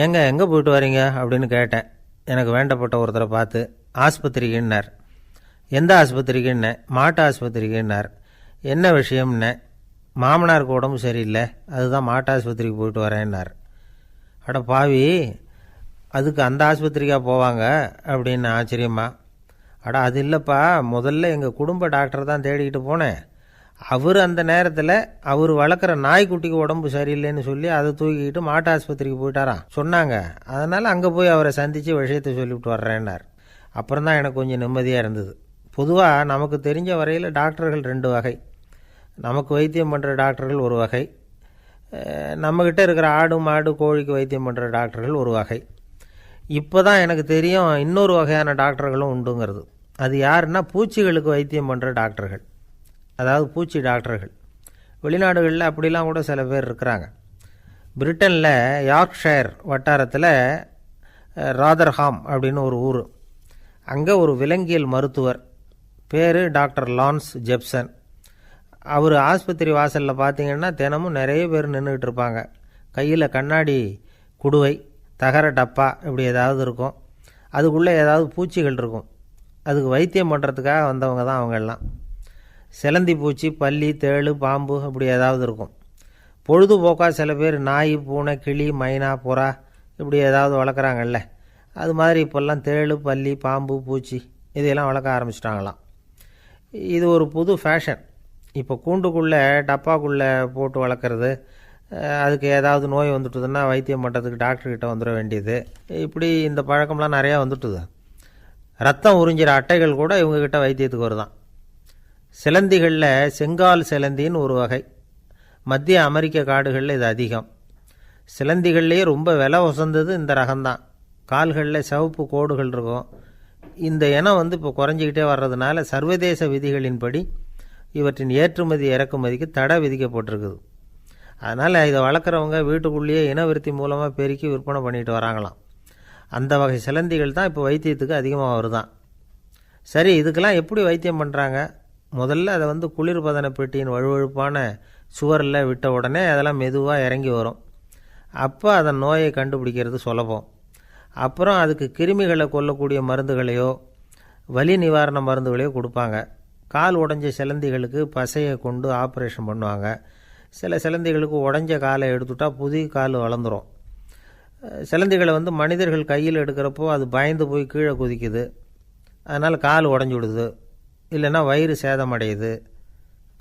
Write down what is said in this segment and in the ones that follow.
ஏங்க எங்கே போயிட்டு வரீங்க அப்படின்னு கேட்டேன். எனக்கு வேண்டப்பட்ட ஒருத்தரை பார்த்து. ஆஸ்பத்திரிக்குன்னார். எந்த ஆஸ்பத்திரிக்குன்னே? மாட்டு ஆஸ்பத்திரிக்குன்னார். என்ன விஷயம்னே? மாமனாருக்கு உடம்பு சரியில்லை, அதுதான் மாட்டு ஆஸ்பத்திரிக்கு போயிட்டு வரேன்னார். அட பாவி, அதுக்கு அந்த ஆஸ்பத்திரிக்காக போவாங்க அப்படின்னு ஆச்சரியமா. அட அது இல்லைப்பா, முதல்ல எங்கள் குடும்ப டாக்டர் தான் தேடிக்கிட்டு போனேன். அவர் அந்த நேரத்தில் அவர் வளர்க்குற நாய்க்குட்டிக்கு உடம்பு சரியில்லைன்னு சொல்லி அதை தூக்கிக்கிட்டு மாட்டு ஆஸ்பத்திரிக்கு போயிட்டாராம் சொன்னாங்க. அதனால் அங்கே போய் அவரை சந்தித்து விஷயத்தை சொல்லிவிட்டு வர்றேன்னார். அப்புறம் தான் எனக்கு கொஞ்சம் நிம்மதியாக இருந்தது. பொதுவாக நமக்கு தெரிஞ்ச வரையில் டாக்டர்கள் 2 வகை. நமக்கு வைத்தியம் பண்ணுற டாக்டர்கள் ஒரு வகை, நம்மக்கிட்ட இருக்கிற ஆடு மாடு கோழிக்கு வைத்தியம் பண்ணுற டாக்டர்கள் ஒரு வகை. இப்போ தான் எனக்கு தெரியும் இன்னொரு வகையான டாக்டர்களும் உண்டுங்கிறது. அது யாருன்னா பூச்சிகளுக்கு வைத்தியம் பண்ணுற டாக்டர்கள், அதாவது பூச்சி டாக்டர்கள். வெளிநாடுகளில் அப்படிலாம் கூட சில பேர் இருக்கிறாங்க. பிரிட்டனில் யார்க்ஷயர் வட்டாரத்தில் ராதர்ஹாம் அப்படின்னு ஒரு ஊர். அங்கே ஒரு விலங்கியல் மருத்துவர் பேர் டாக்டர் லான்ஸ் ஜெப்சன். அவர் ஆஸ்பத்திரி வாசலில் பார்த்தீங்கன்னா தினமும் நிறைய பேர் நின்றுக்கிட்டு இருப்பாங்க. கையில் கண்ணாடி குடுவை, தகர டப்பா இப்படி ஏதாவது இருக்கும். அதுக்குள்ளே ஏதாவது பூச்சிகள் இருக்கும். அதுக்கு வைத்தியம் பண்ணுறதுக்காக வந்தவங்க தான் அவங்கெல்லாம். சிலந்தி பூச்சி, பல்லி, தேளு, பாம்பு இப்படி ஏதாவது இருக்கும். பொழுதுபோக்காக சில பேர் நாய், பூனை, கிளி, மைனா, புறா இப்படி ஏதாவது வளர்க்குறாங்கல்ல, அது மாதிரி இப்போல்லாம் தேளு, பல்லி, பாம்பு, பூச்சி இதையெல்லாம் வளர்க்க ஆரம்பிச்சிட்டாங்களாம். இது ஒரு புது ஃபேஷன். இப்போ கூண்டுக்குள்ளே டப்பாக்குள்ளே போட்டு வளர்க்குறது, அதுக்கு ஏதாவது நோய் வந்துட்டுதுன்னா வைத்தியம் பண்ணுறதுக்கு டாக்டர்கிட்ட வந்துட வேண்டியது, இப்படி இந்த பழக்கம்லாம் நிறையா வந்துட்டுது. ரத்தம் உறிஞ்சிற அட்டைகள் கூட இவங்ககிட்ட வைத்தியத்துக்கு வருதான். சிலந்திகளில் செங்கால் சிலந்தின்னு ஒரு வகை. மத்திய அமெரிக்க காடுகளில் இது அதிகம். சிலந்திகள்லேயே ரொம்ப விலை உசந்தது இந்த ரகம்தான். கால்களில் சிவப்பு கோடுகள் இருக்கும். இந்த இனம் இப்போ குறைஞ்சிக்கிட்டே வர்றதுனால சர்வதேச விதிகளின்படி இவற்றின் ஏற்றுமதி இறக்குமதிக்கு தடை விதிக்கப்பட்டிருக்குது. அதனால் இதை வளர்க்குறவங்க வீட்டுக்குள்ளேயே இனவிருத்தி மூலமாக பெருக்கி விற்பனை பண்ணிட்டு வராங்களாம். அந்த வகை சிலந்திகள் தான் இப்போ வைத்தியத்துக்கு அதிகமாக வருதான். சரி, இதுக்கெல்லாம் எப்படி வைத்தியம் பண்ணுறாங்க? முதல்ல அதை குளிர்பதன பெட்டியின் வழுவழுப்பான சுவரில் விட்ட உடனே அதெல்லாம் மெதுவாக இறங்கி வரும். அப்போ அதன் நோயை கண்டுபிடிக்கிறது சுலபம். அப்புறம் அதுக்கு கிருமிகளை கொல்லக்கூடிய மருந்துகளையோ வலி நிவாரண மருந்துகளையோ கொடுப்பாங்க. கால் உடஞ்ச சிலந்திகளுக்கு பசையை கொண்டு ஆப்ரேஷன் பண்ணுவாங்க. சில சிலந்திகளுக்கு உடஞ்ச காலை எடுத்துட்டா புதிய கால் வளர்ந்துடும். சிலந்திகளை மனிதர்கள் கையில் எடுக்கிறப்போ அது பயந்து போய் கீழே குதிக்குது. அதனால் கால் உடஞ்சி விடுது, இல்லைன்னா வயிறு சேதமடையுது.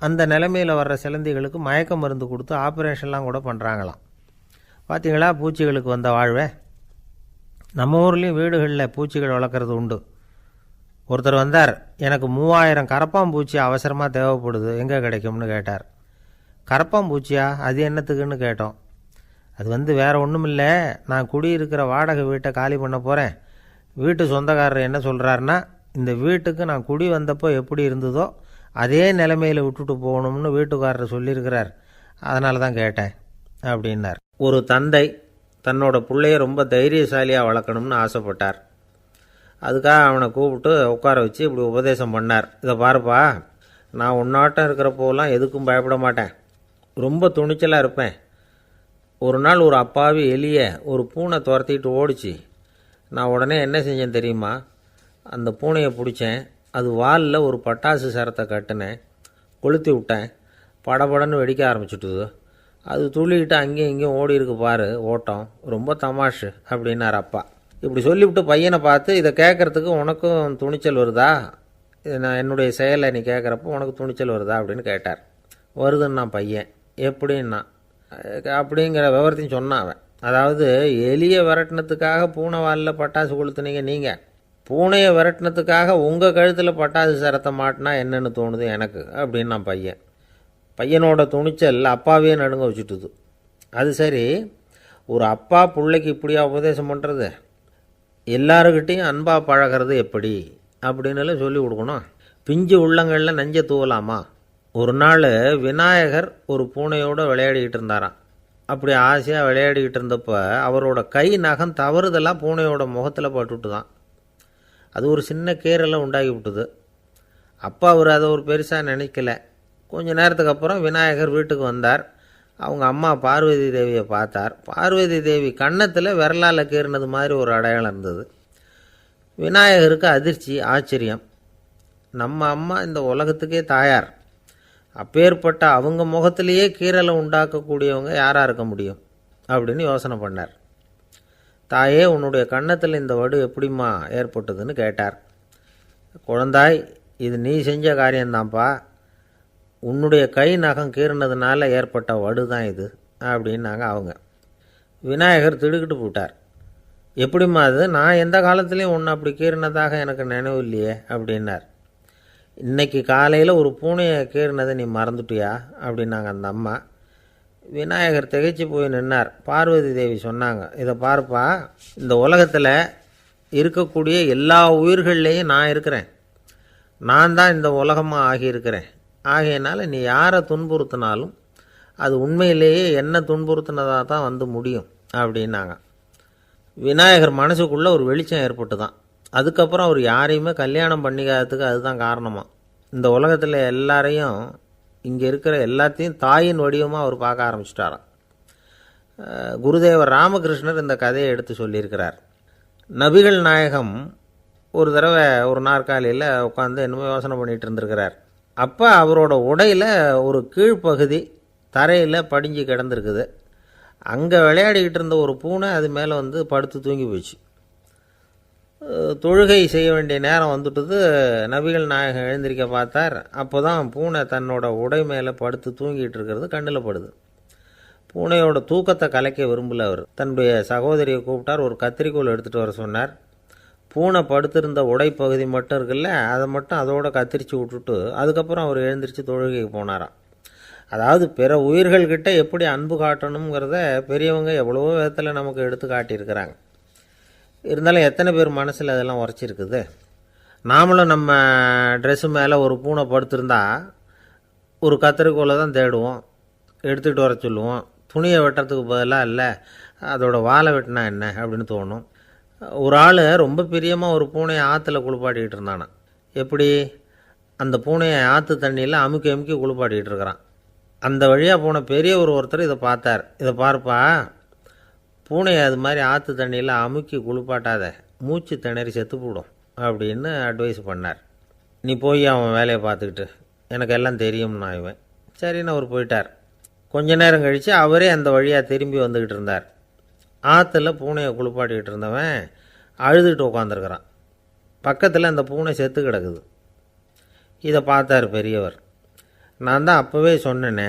அந்த நிலைமையில் வர்ற சிலந்திகளுக்கு மயக்க மருந்து கொடுத்து ஆப்ரேஷன்லாம் கூட பண்ணுறாங்களாம். பார்த்தீங்களா பூச்சிகளுக்கு வந்த வாழ்வே. நம்ம ஊர்லேயும் வீடுகளில் பூச்சிகள் வளர்க்குறது உண்டு. ஒருத்தர் வந்தார், எனக்கு 3000 கரப்பாம்பூச்சி அவசரமாக தேவைப்படுது, எங்கே கிடைக்கும்னு கேட்டார். கரப்பாம்பூச்சியா? அது என்னத்துக்குன்னு கேட்டோம். அது வேறு ஒன்றும் இல்லை, நான் குடியிருக்கிற வாடகை வீட்டை காலி பண்ண போகிறேன். வீட்டு சொந்தக்காரர் என்ன சொல்கிறாருன்னா, இந்த வீட்டுக்கு நான் குடி வந்தப்போ எப்படி இருந்ததோ அதே நிலைமையில் விட்டுட்டு போகணும்னு வீட்டுக்காரர் சொல்லியிருக்கிறார், அதனால தான் கேட்டேன் அப்படின்னார். ஒரு தந்தை தன்னோட பிள்ளைய ரொம்ப தைரியசாலியாக வளர்க்கணும்னு ஆசைப்பட்டார். அதுக்காக அவனை கூப்பிட்டு உட்கார வச்சு இப்படி உபதேசம் பண்ணார். இதை பாருப்பா, நான் உன்னாட்டம் இருக்கிறப்போலாம் எதுக்கும் பயப்பட மாட்டேன், ரொம்ப துணிச்சலாக இருப்பேன். ஒரு நாள் ஒரு அப்பாவி எலியை ஒரு பூனை துரத்திட்டு ஓடிச்சு. நான் உடனே என்ன செஞ்சேன் தெரியுமா? அந்த பூனையை பிடிச்சேன், அது வாலில் ஒரு பட்டாசு சரத்தை கட்டினேன், கொளுத்தி விட்டேன். படபடன்னு வெடிக்க ஆரம்பிச்சுட்டுது. அது துள்ளிக்கிட்டு அங்கேயும் இங்கேயும் ஓடி இருக்கு பாரு ஓட்டம், ரொம்ப தமாஷு அப்படின்னார் அப்பா. இப்படி சொல்லிவிட்டு பையனை பார்த்து, இதை கேட்குறதுக்கு உனக்கும் துணிச்சல் வருதா? நான் என்னுடைய செயலை நீ கேட்குறப்போ உனக்கு துணிச்சல் வருதா அப்படின்னு கேட்டார். வருதுன்னா பையன். எப்படின்னா அப்படிங்கிற விவரத்தையும் சொன்னான் அவன். அதாவது எலியை விரட்டினத்துக்காக பூனை வாலில் பட்டாசு கொளுத்துனீங்க நீங்கள், பூனையை விரட்டினத்துக்காக உங்கள் கழுத்தில் பட்டாசு சரத்தை மாட்டினா என்னென்னு தோணுது எனக்கு அப்படின்னா பையன். பையனோட துணிச்சல் அப்பாவே நடுங்க வச்சுட்டுது. அது சரி, ஒரு அப்பா பிள்ளைக்கு இப்படியா உபதேசம் பண்ணுறது? எல்லாருக்கிட்டையும் அன்பாக பழகிறது எப்படி அப்படின்னு சொல்லி கொடுக்கணும். பிஞ்சு உள்ளங்களில் நஞ்சை தூவலாமா? ஒரு நாள் விநாயகர் ஒரு பூனையோடு விளையாடிக்கிட்டு இருந்தாராம். அப்படி ஆசையாக விளையாடிக்கிட்டு இருந்தப்போ அவரோட கை நகம் தவறுதெல்லாம் பூனையோட முகத்தில் பட்டுட்டு தான். அது ஒரு சின்ன கீரலை உண்டாகி விட்டுது. அப்பா அவர் அதை ஒரு பெருசாக நினைக்கல. கொஞ்ச நேரத்துக்கு அப்புறம் விநாயகர் வீட்டுக்கு வந்தார். அவங்க அம்மா பார்வதி தேவியை பார்த்தார். பார்வதி தேவி கன்னத்தில் விரலால் கீறினது மாதிரி ஒரு அடையாளம் இருந்தது. விநாயகருக்கு அதிர்ச்சி, ஆச்சரியம். நம்ம அம்மா இந்த உலகத்துக்கே தாயார், அப்பேற்பட்ட அவங்க முகத்திலேயே கீறலை உண்டாக்கக்கூடியவங்க யாராக இருக்க முடியும் அப்படின்னு யோசனை பண்ணார். தாயே, உன்னுடைய கன்னத்தில் இந்த வடு எப்படிம்மா ஏற்பட்டதுன்னு கேட்டார். குழந்தாய், இது நீ செஞ்ச காரியம்தான்ப்பா, உன்னுடைய கை நகம் கீறினதுனால ஏற்பட்ட வடு தான் இது அப்படின்னாங்க அவங்க. விநாயகர் திடுக்கிட்டு போட்டார். எப்படிம்மா அது? நான் எந்த காலத்துலேயும் ஒன்று அப்படி கீறினதாக எனக்கு நினைவு இல்லையே அப்படின்னார். இன்னைக்கு காலையில் ஒரு பூனையை கீறினதை நீ மறந்துட்டியா அப்படின்னாங்க அந்த அம்மா. விநாயகர் திகைச்சு போய் நின்னார். பார்வதி தேவி சொன்னாங்க, இதை பார்ப்பா, இந்த உலகத்தில் இருக்கக்கூடிய எல்லா உயிர்கள்லேயும் நான் இருக்கிறேன். நான் தான் இந்த உலகமாக ஆகியிருக்கிறேன். ஆகையினால நீ யாரை துன்புறுத்தினாலும் அது உண்மையிலேயே என்ன துன்புறுத்தினதாக தான் வந்து முடியும் அப்படின்னாங்க. விநாயகர் மனசுக்குள்ளே ஒரு வெளிச்சம் ஏற்பட்டு தான். அதுக்கப்புறம் அவர் யாரையுமே கல்யாணம் பண்ணிக்காததுக்கு அதுதான் காரணமாக. இந்த உலகத்தில் எல்லாரையும், இங்கே இருக்கிற எல்லாத்தையும் தாயின் வடிவமாக அவர் பார்க்க ஆரம்பிச்சிட்டாராம். குருதேவர் ராமகிருஷ்ணர் இந்த கதையை எடுத்து சொல்லியிருக்கிறார். நபிகள் நாயகம் ஒரு தடவை ஒரு நாற்காலியில் உட்காந்து என்னமோ யோசனை பண்ணிகிட்டு இருந்திருக்கிறார். அப்போ அவரோட உடையில் ஒரு கீழ்ப்பகுதி தரையில் படிஞ்சு கிடந்திருக்குது. அங்கே விளையாடிக்கிட்டு இருந்த ஒரு பூனை அது மேலே வந்து படுத்து தூங்கி போச்சு. தொழுகை செய்ய வேண்டிய நேரம் வந்துட்டது. நபிகள் நாயகம் எழுந்திருக்க பார்த்தார். அப்போ தான் பூனை தன்னோட உடை மேலே படுத்து தூங்கிட்டு இருக்கிறது கண்ணில் படுது. பூனையோட தூக்கத்தை கலைக்க விரும்பல அவர். தன்னுடைய சகோதரியை கூப்பிட்டார். ஒரு கத்திரிக்கோள் எடுத்துகிட்டு வர சொன்னார். பூனை படுத்திருந்த உடைப்பகுதி மட்டும் இருக்குல்ல, அதை மட்டும் அதோட கத்திரிச்சு விட்டுட்டு அதுக்கப்புறம் அவர் எழுந்திரிச்சு தொழுகைக்கு போனாராம். அதாவது பிற உயிர்கள்கிட்ட எப்படி அன்பு காட்டணுங்கிறத பெரியவங்க எவ்வளவோ விதத்தில் நமக்கு எடுத்து காட்டியிருக்கிறாங்க. இருந்தாலும் எத்தனை பேர் மனசில் அதெல்லாம் உரைச்சிருக்குது. நாமளும் நம்ம ட்ரெஸ்ஸு மேலே ஒரு பூனை படுத்திருந்தா ஒரு கத்திரிக்கோலை தான் தேடுவோம், எடுத்துகிட்டு வர சொல்லுவோம். துணியை வெட்டுறதுக்கு பதிலாக இல்லை அதோட வாழை வெட்டினா என்ன அப்படின்னு தோணும். ஒரு ஆள் ரொம்ப பிரியமாக ஒரு பூனையை ஆற்றுல குளிப்பாட்டிக்கிட்டு இருந்தானா. எப்படி? அந்த பூனையை ஆற்று தண்ணியில் அமுக்கி அமுக்கி குளிப்பாட்டிக்கிட்டு இருக்கிறான். அந்த வழியாக போன பெரியவர் ஒருத்தர் இதை பார்த்தார். இதை பார்ப்பா, பூனையை அது மாதிரி ஆற்று தண்ணியில் அமுக்கி குளிப்பாட்டாத, மூச்சு திணறி செத்து போடும் அப்படின்னு அட்வைஸ் பண்ணார். நீ போய் அவன் வேலையை பார்த்துக்கிட்டு, எனக்கு எல்லாம் தெரியும்னா இவன். சரின்னு அவர் போயிட்டார். கொஞ்ச நேரம் கழித்து அவரே அந்த வழியாக திரும்பி வந்துக்கிட்டு இருந்தார். ஆற்றுல பூனையை குளிப்பாட்டிக்கிட்டு இருந்தவன் அழுதுகிட்டு உட்காந்துருக்கிறான். பக்கத்தில் அந்த பூனை செத்து கிடக்குது. இதை பார்த்தார் பெரியவர். நான் தான் அப்போவே சொன்னேனே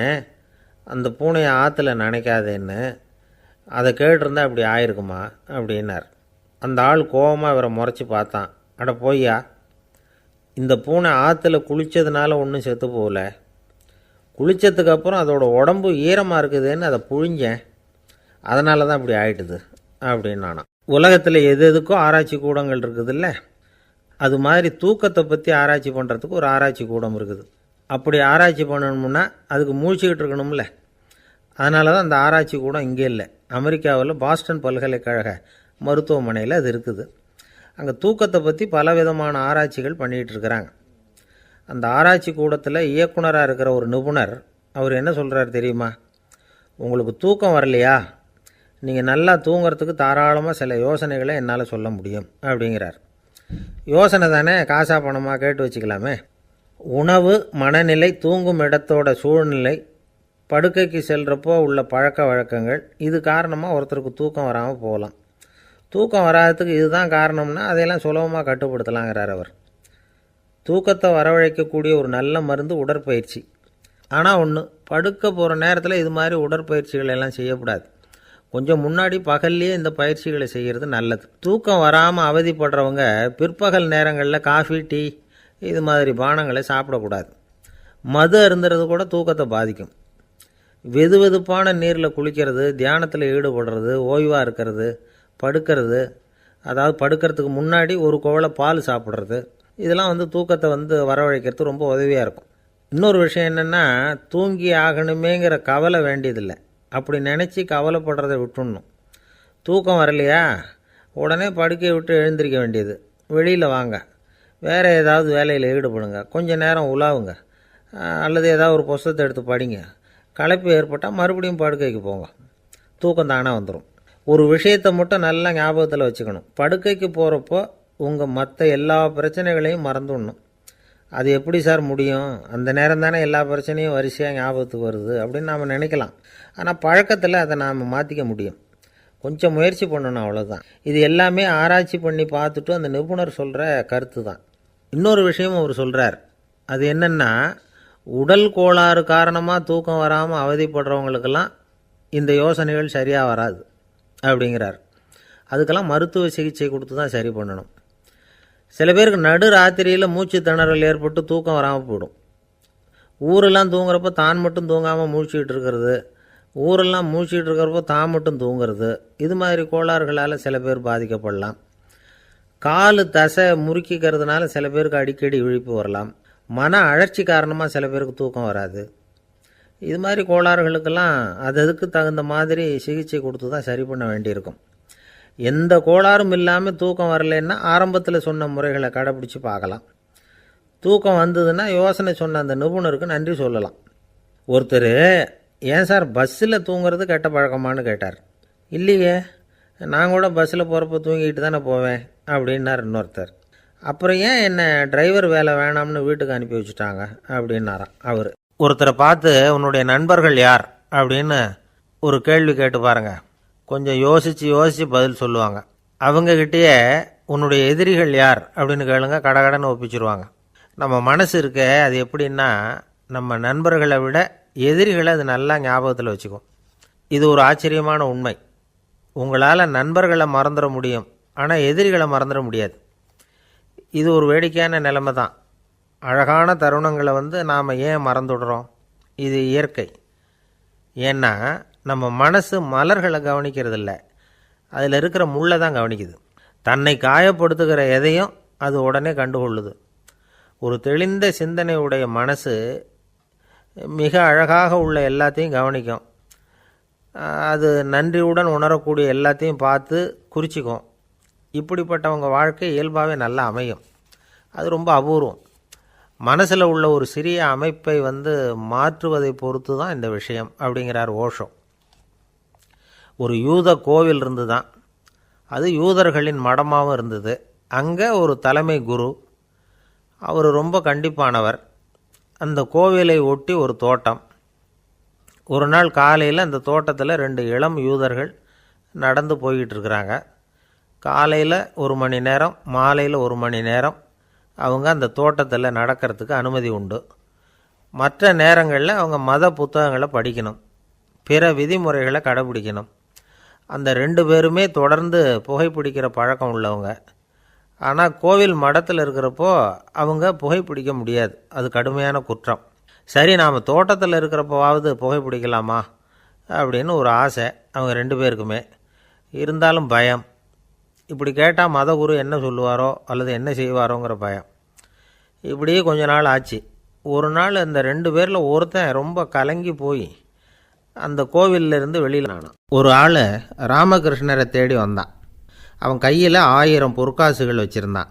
அந்த பூனையை ஆற்றுல நினைக்காதேன்னு, அதை கேட்டிருந்தா அப்படி ஆயிருக்குமா அப்படின்னார். அந்த ஆள் கோபமாக இவரை முறைச்சி பார்த்தான். அட போய்யா, இந்த பூனை ஆற்றுல குளித்ததுனால ஒன்றும் செத்து போகல, குளித்ததுக்கப்புறம் அதோட உடம்பு ஈரமாக இருக்குதுன்னு அதை புழிஞ்சேன், அதனால தான் இப்படி ஆயிட்டுது அப்படின்னு நானாம். உலகத்தில் எது எதுக்கும் ஆராய்ச்சி கூடங்கள் இருக்குதுல்ல, அது மாதிரி தூக்கத்தை பற்றி ஆராய்ச்சி பண்ணுறதுக்கு ஒரு ஆராய்ச்சி கூடம் இருக்குது. அப்படி ஆராய்ச்சி பண்ணணும்னா அதுக்கு மூழ்கிக்கிட்டு இருக்கணும்ல. அதனால தான் அந்த ஆராய்ச்சி கூடம் இங்கே இல்லை. அமெரிக்காவில் பாஸ்டன் பல்கலைக்கழக மருத்துவமனையில் அது இருக்குது. அங்கே தூக்கத்தை பற்றி பலவிதமான ஆராய்ச்சிகள் பண்ணிகிட்டு இருக்கிறாங்க. அந்த ஆராய்ச்சி கூடத்தில் இயக்குனராக இருக்கிற ஒரு நிபுணர் அவர் என்ன சொல்கிறார் தெரியுமா? உங்களுக்கு தூக்கம் வரலையா, நீங்கள் நல்லா தூங்கிறதுக்கு தாராளமாக சில யோசனைகளை என்னால் சொல்ல முடியும் அப்படிங்கிறார். யோசனை தானே, காசா பணமாக கேட்டு வச்சுக்கலாமே. உணவு, மனநிலை, தூங்கும் இடத்தோட சூழ்நிலை, படுக்கைக்கு செல்கிறப்போ உள்ள பழக்க வழக்கங்கள், இது காரணமாக ஒருத்தருக்கு தூக்கம் வராமல் போகலாம். தூக்கம் வராததுக்கு இதுதான் காரணம்னா அதையெல்லாம் சுலபமாக கட்டுப்படுத்தலாங்கிறார் அவர். தூக்கத்தை வரவழைக்கக்கூடிய ஒரு நல்ல மருந்து உடற்பயிற்சி. ஆனால் ஒன்று, படுக்க போகிற நேரத்தில் இது மாதிரி உடற்பயிற்சிகள் எல்லாம் செய்யக்கூடாது. கொஞ்சம் முன்னாடி பகல்லையே இந்த பயிற்சிகளை செய்கிறது நல்லது. தூக்கம் வராமல் அவதிப்படுறவங்க பிற்பகல் நேரங்களில் காஃபி, டீ இது மாதிரி பானங்களை சாப்பிடக்கூடாது. மது அருந்துறது கூட தூக்கத்தை பாதிக்கும். வெது வெதுப்பான நீரில் குளிக்கிறது, தியானத்தில் ஈடுபடுறது, ஓய்வாக இருக்கிறது, படுக்கிறது, அதாவது படுக்கிறதுக்கு முன்னாடி ஒரு குவளை பால் சாப்பிட்றது, இதெல்லாம் தூக்கத்தை வரவழைக்கிறது ரொம்ப உதவியாக இருக்கும். இன்னொரு விஷயம் என்னென்னா, தூங்கி ஆகணுமேங்கிற கவலை வேண்டியதில்லை. அப்படி நினச்சி கவலைப்படுறதை விட்டுடணும். தூக்கம் வரலையா, உடனே படுக்கையை விட்டு எழுந்திருக்க வேண்டியது. வெளியில் வாங்க, வேறு ஏதாவது வேலையில் ஈடுபடுங்க, கொஞ்சம் நேரம் உலாவுங்க, அல்லது ஏதாவது ஒரு புஸ்தகத்தை எடுத்து படிங்க. களைப்பு ஏற்பட்டால் மறுபடியும் படுக்கைக்கு போங்க, தூக்கம் தானாக வந்துடும். ஒரு விஷயத்தை மட்டும் நல்லா ஞாபகத்தில் வச்சுக்கணும். படுக்கைக்கு போகிறப்போ உங்கள் மற்ற எல்லா பிரச்சனைகளையும் மறந்துடணும். அது எப்படி சார் முடியும்? அந்த நேரம் தானே எல்லா பிரச்சனையும் வரிசையாக ஞாபகத்துக்கு வருது அப்படின்னு நாம் நினைக்கலாம். ஆனால் பழக்கத்தில் அதை நாம் மாற்றிக்க முடியும். கொஞ்சம் முயற்சி பண்ணணும், அவ்வளோதான். இது எல்லாமே ஆராய்ச்சி பண்ணி பார்த்துட்டு அந்த நிபுணர் சொல்கிற கருத்து தான். இன்னொரு விஷயமும் அவர் சொல்கிறார். அது என்னென்னா, உடல் கோளாறு காரணமாக தூக்கம் வராமல் அவதிப்படுறவங்களுக்கெல்லாம் இந்த யோசனைகள் சரியாக வராது அப்படிங்கிறார். அதுக்கெல்லாம் மருத்துவ சிகிச்சை கொடுத்து தான் சரி பண்ணணும். சில பேருக்கு நடு ராத்திரியில் மூச்சு திணறல் ஏற்பட்டு தூக்கம் வராமல் போயிடும். ஊரெல்லாம் தூங்குறப்போ தான் மட்டும் தூங்காமல் மூழ்கிட்டு இருக்கிறது, ஊரெல்லாம் மூழ்கிட்டு இருக்கிறப்போ தான் மட்டும் தூங்குறது, இது மாதிரி கோளாறுகளால் சில பேர் பாதிக்கப்படலாம். காலு தசை முறுக்கிக்கிறதுனால சில பேருக்கு அடிக்கடி விழிப்பு வரலாம். மன அழற்சி காரணமாக சில பேருக்கு தூக்கம் வராது. இது மாதிரி கோளாறுகளுக்கெல்லாம் அதுக்கு தகுந்த மாதிரி சிகிச்சை கொடுத்து தான் சரி பண்ண வேண்டியிருக்கும். எந்த கோளாறும் இல்லாமல் தூக்கம் வரலைன்னா ஆரம்பத்தில் சொன்ன முறைகளை கடைப்பிடிச்சி பார்க்கலாம். தூக்கம் வந்ததுன்னா யோசனை சொன்ன அந்த நிபுணருக்கு நன்றி சொல்லலாம். ஒருத்தர், ஏன் சார் பஸ்ஸில் தூங்குறது கெட்ட பழக்கமானு கேட்டார். இல்லையே, நான் கூட பஸ்ஸில் போகிறப்ப தூங்கிட்டு தானே போவேன் அப்படின்னார் இன்னொருத்தர். அப்புறம் ஏன் என்ன டிரைவர் வேலை வேணாம்னு வீட்டுக்கு அனுப்பி வச்சுட்டாங்க அப்படின்னாராம் அவர். ஒருத்தரை பார்த்து உன்னுடைய நண்பர்கள் யார் அப்படின்னு ஒரு கேள்வி கேட்டு பாருங்க. கொஞ்சம் யோசித்து பதில் சொல்லுவாங்க. அவங்கக்கிட்டேயே உன்னுடைய எதிரிகள் யார் அப்படின்னு கேளுங்க, கடகடன்னு ஒப்பிச்சிருவாங்க. நம்ம மனசு இருக்க, அது எப்படின்னா, நம்ம நண்பர்களை விட எதிரிகளை அது நல்லா ஞாபகத்தில் வச்சுக்கும். இது ஒரு ஆச்சரியமான உண்மை. உங்களால் நண்பர்களை மறந்துட முடியும், ஆனால் எதிரிகளை மறந்துட முடியாது. இது ஒரு வேடிக்கையான நிலைமை தான். அழகான தருணங்களை நாம் ஏன் மறந்துடுறோம்? இது இயற்கை. ஏன்னா நம்ம மனசு மலர்களை கவனிக்கிறதில்ல, அதில் இருக்கிற முள்ளை தான் கவனிக்குது. தன்னை காயப்படுத்துகிற எதையும் அது உடனே கண்டுகொள்ளுது. ஒரு தெளிந்த சிந்தனை உடைய மனசு மிக அழகாக உள்ள எல்லாத்தையும் கவனிக்கும். அது நன்றியுடன் உணரக்கூடிய எல்லாத்தையும் பார்த்து குறிச்சிக்கும். இப்படிப்பட்டவங்க வாழ்க்கை இயல்பாகவே நல்லா அமையும். அது ரொம்ப அபூர்வம். மனசில் உள்ள ஒரு சிறிய அமைப்பை மாற்றுவதை பொறுத்து தான் இந்த விஷயம் அப்படிங்கிறார் ஓஷோ. ஒரு யூத கோவில் இருந்து தான், அது யூதர்களின் மடமாகவும் இருந்தது. அங்கே ஒரு தலைமை குரு, அவர் ரொம்ப கண்டிப்பானவர். அந்த கோவிலை ஒட்டி ஒரு தோட்டம். ஒரு நாள் காலையில் அந்த தோட்டத்தில் 2 இளம் யூதர்கள் நடந்து போய்கிட்டு இருக்கிறாங்க. காலையில் 1 மணி நேரம், மாலையில் 1 மணி நேரம் அவங்க அந்த தோட்டத்தில் நடக்கிறதுக்கு அனுமதி உண்டு. மற்ற நேரங்களில் அவங்க மத புத்தகங்களை படிக்கணும், பிற விதிமுறைகளை கடைபிடிக்கணும். அந்த 2 பேருமே தொடர்ந்து புகைப்பிடிக்கிற பழக்கம் உள்ளவங்க. ஆனால் கோவில் மடத்தில் இருக்கிறப்போ அவங்க புகைப்பிடிக்க முடியாது, அது கடுமையான குற்றம். சரி, நாம் தோட்டத்தில் இருக்கிறப்போவாவது புகைப்பிடிக்கலாமா அப்படின்னு ஒரு ஆசை அவங்க 2 பேருக்குமே. இருந்தாலும் பயம். இப்படி கேட்டால் மதகுரு என்ன சொல்லுவாரோ அல்லது என்ன செய்வாரோங்கிற பயம். இப்படியே கொஞ்ச நாள் ஆச்சு. ஒரு நாள் அந்த 2 பேரில் ஒருத்தன் ரொம்ப கலங்கி போய் அந்த கோவிலிருந்து வெளியில் ஆனான். ஒரு ஆள் ராமகிருஷ்ணரை தேடி வந்தான். அவன் கையில் 1000 பொற்காசுகள் வச்சுருந்தான்.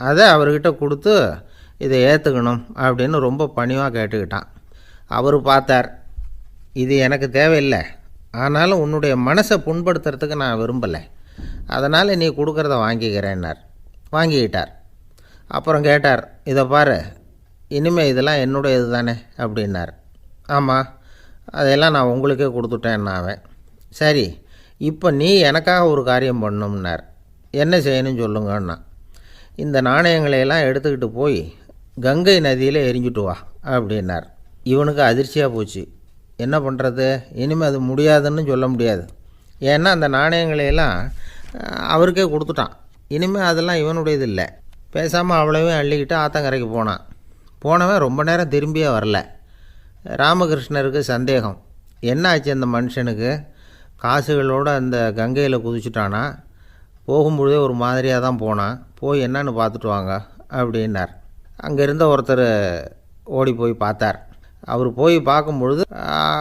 அதை அவர்கிட்ட கொடுத்து இதை ஏற்றுக்கணும் அப்படின்னு ரொம்ப பணிவாக கேட்டுக்கிட்டான். அவர் பார்த்தார், இது எனக்கு தேவையில்லை, ஆனாலும் உன்னுடைய மனசை புண்படுத்துறதுக்கு நான் விரும்பலை, அதனால் நீ கொடுக்குறத வாங்கிக்கிறேன்னார். வாங்கிக்கிட்டார். அப்புறம் கேட்டார், இதை பாரு, இனிமேல் இதெல்லாம் என்னுடைய இது தானே அப்படின்னார். ஆமாம், அதையெல்லாம் நான் உங்களுக்கே கொடுத்துட்டேன்னா அவன். சரி, இப்போ நீ எனக்காக ஒரு காரியம் பண்ணணும்னார். என்ன செய்யணும்னு சொல்லுங்கன்னா, இந்த நாணயங்களையெல்லாம் எடுத்துக்கிட்டு போய் கங்கை நதியில் எரிஞ்சுட்டு வா அப்படின்னார். இவனுக்கு அதிர்ச்சியாக போச்சு. என்ன பண்ணுறது? இனிமேல் அது முடியாதுன்னு சொல்ல முடியாது. ஏன்னா அந்த நாணயங்களையெல்லாம் அவருக்கே கொடுத்துட்டான். இனிமேல் அதெல்லாம் இவனுடையது இல்லை. பேசாமல் அவ்வளோவே அள்ளிக்கிட்டு ஆத்தங்கரைக்கு போனான். போனவன் ரொம்ப நேரம் திரும்பியே வரல. ராமகிருஷ்ணருக்கு சந்தேகம், என்ன ஆச்சு அந்த மனுஷனுக்கு? காசுகளோடு அந்த கங்கையில் குதிச்சுட்டானா? போகும்பொழுதே ஒரு மாதிரியாக தான் போனான், போய் என்னன்னு பார்த்துட்டு வாங்க அப்படின்னார். அங்கே இருந்த ஒருத்தர் ஓடி போய் பார்த்தார். அவர் போய் பார்க்கும்பொழுது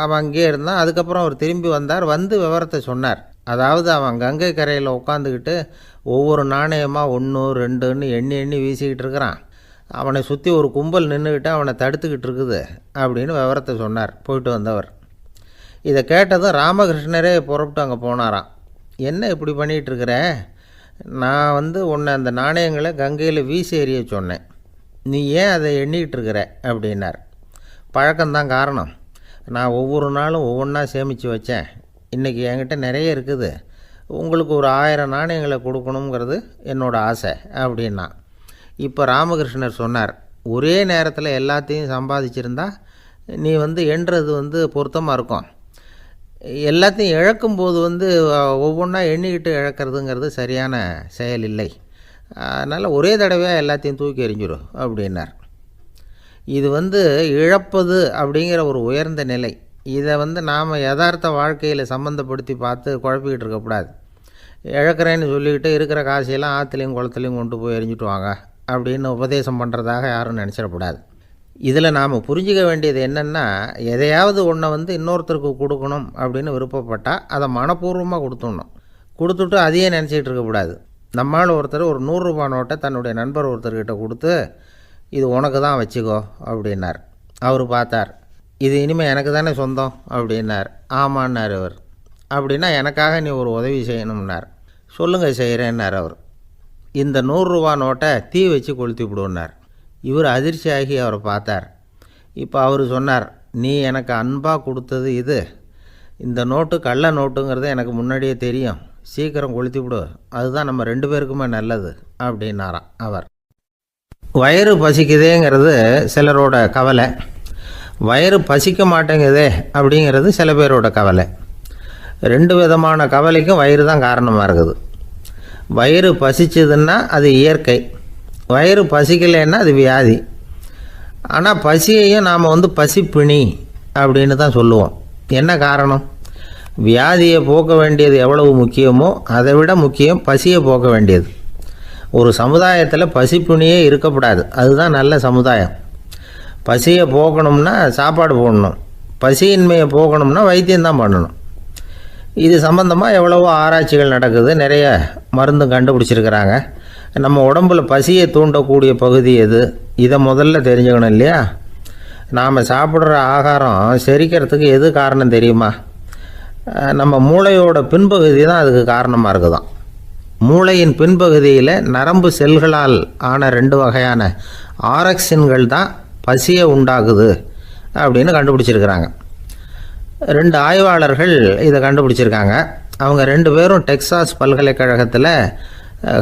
அவன் அங்கேயே இருந்தான். அதுக்கப்புறம் அவர் திரும்பி வந்தார். வந்து விவரத்தை சொன்னார். அதாவது அவன் கங்கை கரையில் உட்காந்துக்கிட்டு ஒவ்வொரு நாணயமாக 1 2ன்னு எண்ணி எண்ணி வீசிக்கிட்டு இருக்கிறான். அவனை சுற்றி ஒரு கும்பல் நின்றுக்கிட்டு அவனை தடுத்துக்கிட்டு இருக்குது அப்படின்னு விவரத்தை சொன்னார் போயிட்டு வந்தவர். இதை கேட்டதும் ராமகிருஷ்ணரே புறப்பட்டு அங்கே போனாராம். என்ன இப்படி பண்ணிகிட்ருக்கிற? நான் உன்னை அந்த நாணயங்களை கங்கையில் வீசி எறிய சொன்னேன், நீ ஏன் அதை எண்ணிக்கிட்டு இருக்கிற அப்படின்னார். பழக்கம்தான் காரணம். நான் ஒவ்வொரு நாளும் ஒவ்வொன்றா சேமித்து வச்சேன். இன்றைக்கி என்கிட்ட நிறைய இருக்குது. உங்களுக்கு ஒரு 1000 நாணயங்களை கொடுக்கணுங்கிறது என்னோடய ஆசை அப்படின்னா. இப்போ ராமகிருஷ்ணர் சொன்னார், ஒரே நேரத்தில் எல்லாத்தையும் சம்பாதிச்சிருந்தா நீ எண்ணுறது பொருத்தமாக இருக்கும். எல்லாத்தையும் இழக்கும்போது ஒவ்வொன்றா எண்ணிக்கிட்டு இழக்கிறதுங்கிறது சரியான செயல் இல்லை. அதனால் ஒரே தடவையாக எல்லாத்தையும் தூக்கி எறிஞ்சிடும் அப்படின்னார். இது இழப்பது அப்படிங்கிற ஒரு உயர்ந்த நிலை. இதை நாம் யதார்த்த வாழ்க்கையில் சம்மந்தப்படுத்தி பார்த்து குழப்பிக்கிட்டு இருக்கக்கூடாது. இழக்கிறேன்னு சொல்லிக்கிட்டு இருக்கிற காசையெல்லாம் ஆற்றுலையும் குளத்துலையும் கொண்டு போய் எரிஞ்சிட்டு வாங்க அப்படின்னு உபதேசம் பண்ணுறதாக யாரும் நினச்சிடக்கூடாது. இதில் நாம் புரிஞ்சிக்க வேண்டியது என்னென்னா, எதையாவது ஒன்றை இன்னொருத்தருக்கு கொடுக்கணும் அப்படின்னு விருப்பப்பட்டால் அதை மனப்பூர்வமாக கொடுத்துட்டு அதையே நினச்சிக்கிட்டு இருக்கக்கூடாது. நம்மால் ஒருத்தர் ஒரு 100 ரூபா நோட்டை தன்னுடைய நண்பர் ஒருத்தர்கிட்ட கொடுத்து, இது உனக்கு தான் வச்சுக்கோ அப்படின்னார். அவர் பார்த்தார், இது இனிமேல் எனக்கு தானே சொந்தம் அப்படின்னார். ஆமான்னார் அவர். அப்படின்னா எனக்காக நீ ஒரு உதவி செய்யணும்னார். சொல்லுங்கள் செய்கிறேன்னார் அவர். இந்த 100 ரூபா நோட்டை தீ வச்சு கொளுத்தி விடுன்னார். இவர் அதிர்ச்சியாகி அவரை பார்த்தார். இப்போ அவர் சொன்னார், நீ எனக்கு அன்பாக கொடுத்தது இது, இந்த நோட்டு கள்ள நோட்டுங்கிறது எனக்கு முன்னாடியே தெரியும், சீக்கிரம் கொளுத்தி விடு, அதுதான் நம்ம 2 பேருக்குமே நல்லது அப்படின்னாராம் அவர். வயிறு பசிக்குதேங்கிறது சிலரோட கவலை, வயிறு பசிக்க மாட்டேங்குதே அப்படிங்கிறது சில பேரோட கவலை. 2 விதமான கவலைக்கும் வயிறு தான் காரணமாக இருக்குது. வயிறு பசிச்சதுன்னா அது இயற்கை, வயிறு பசிக்கலைன்னா அது வியாதி. ஆனால் பசியையும் நாம் பசிப்பிணி அப்படின்னு தான் சொல்லுவோம். என்ன காரணம்? வியாதியை போக்க வேண்டியது எவ்வளவு முக்கியமோ அதை விட முக்கியம் பசியை போக்க வேண்டியது. ஒரு சமுதாயத்தில் பசிப்பிணியே இருக்கக்கூடாது, அதுதான் நல்ல சமுதாயம். பசியை போக்கணும்னா சாப்பாடு போடணும், பசியின்மையை போகணும்னா வைத்தியம்தான் பண்ணணும். இது சம்பந்தமாக எவ்வளவோ ஆராய்ச்சிகள் நடக்குது, நிறைய மருந்து கண்டுபிடிச்சிருக்கிறாங்க. நம்ம உடம்பில் பசியை தூண்டக்கூடிய பகுதி எது, இதை முதல்ல தெரிஞ்சுக்கணும் இல்லையா? நாம் சாப்பிட்ற ஆகாரம் செரிக்கிறதுக்கு எது காரணம் தெரியுமா? நம்ம மூளையோட பின்பகுதி தான் அதுக்கு காரணமாக இருக்குதாம். மூளையின் பின்பகுதியில் நரம்பு செல்களால் ஆன 2 வகையான ஆரக்சின்கள் தான் பசியை உண்டாக்குது அப்படின்னு கண்டுபிடிச்சிருக்கிறாங்க. 2 ஆய்வாளர்கள் இதை கண்டுபிடிச்சிருக்காங்க. அவங்க 2 பேரும் டெக்சாஸ் பல்கலைக்கழகத்தில்